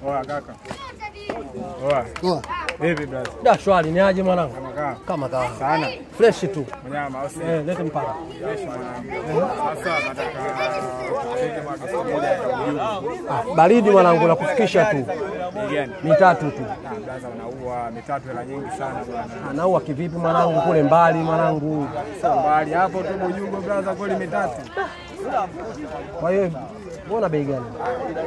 Oa kaka. Oa. Baby brother. Da shwari ni aje mwanangu? Kama kawa. Sana. Fresh tu. Mnyama au si? Lete mpaka. Fresh mwanangu. Sasa nataka baridi mwanangu na kufikisha tu. Gani? 3 tu. Brother unaua 3 hela nyingi sana bwana. Anaua kivipi mwanangu kule mbali mwanangu? Mbali hapo tu Bujungo brother kweli 3. Kwa hiyo mbona bei gani?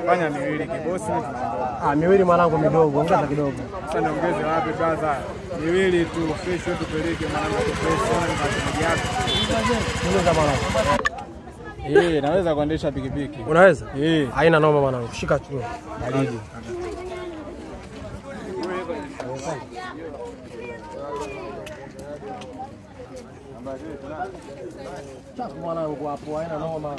Fanya 2 kibosi tunaondoka. 2 mwanangu midogo, ongeza kidogo. Sasa niongeze wapi brother? 2 tu fresh tupeleke mwanangu fresh na yako. Ongeza mwanangu. Naweza kuendesha pikipiki. Unaweza? Haina noma mwanangu. Shika tu. Baridi. Chafu mwanangu hapo, haina noma.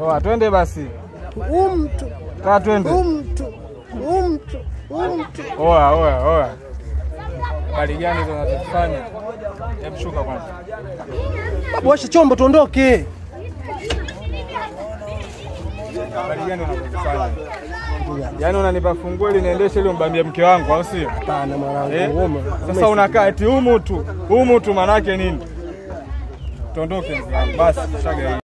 Oa twende basi. Mtu. Kaa twende. Mtu. Oa. Bali gani hizo unazofanya? Hebu shuka kwanza. Washa chombo tuondoke. Bali gani unazofanya? Yaani unanipa funguo ili niendeshe ile mbambie mke wangu au sio? Hapana mwanangu. Sasa unakaa eti humu tu manake nini? Tuondoke basi shaga.